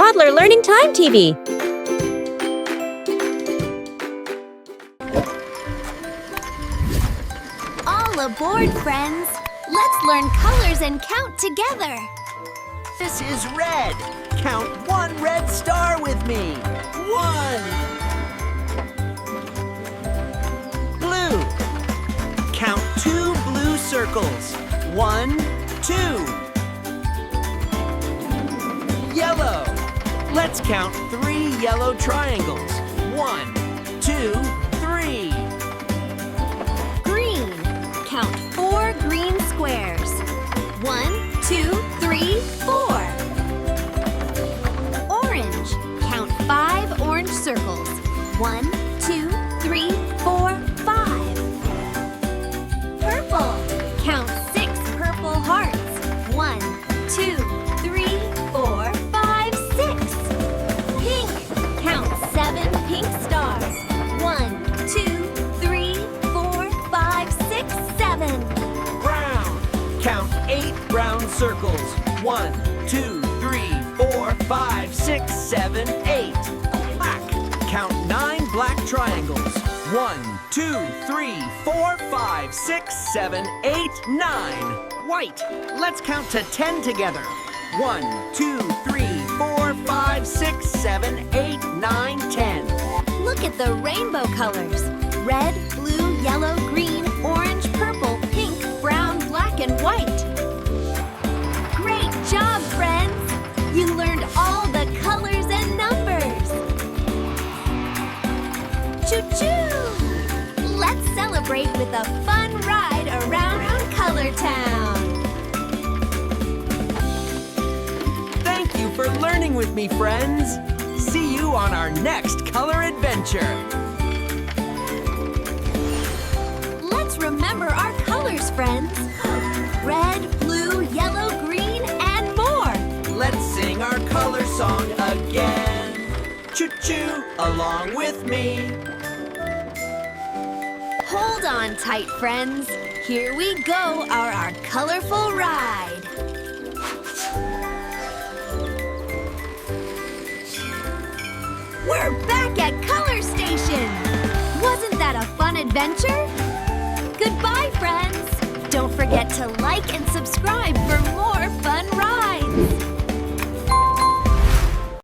Toddler Learning Time TV. All aboard, friends! Let's learn colors and count together. This is red. Count one red star with me. 1. Blue. Count 2 blue circles. 1, 2. Yellow. Let's count 3 yellow triangles. 1, 2, 3. Green. Count 4 green squares. 1, 2, 3, 4. Orange. Count 5 orange circles. 1, 2, 3, 4, 5. Purple. Count 6 purple hearts. 1, 2, 3, 4, 5, 6. Pink. Count 7 pink stars. 1, 2, 3, 4, 5, 6, 7. Brown. Count 8 brown circles. 1, 2, 3, 4, 5, 6, 7, 8. Black. Count 9 black triangles. 1, 2, 3, 4, 5, 6, 7, 8, 9. White. Let's count to 10 together. 1, 2, 3, 4, 5, 6, 7, 8, 9, 10. Look at the rainbow colors. Red, blue, yellow, green, orange, purple, pink, brown, black, and white. Great job, friends! You learned all the colors and numbers. Choo-choo! Let's celebrate with a fun ride around Color Town. Thank you for learning with me, friends. See you on our next color adventure. Let's remember our colors, friends. Red, blue, yellow, green, and more. Let's sing our color song again. Choo-choo, along with me. Hold on tight, friends. Here we go, our colorful ride. We're back at Color Station. Wasn't that a fun adventure? Goodbye, friends. Don't forget to like and subscribe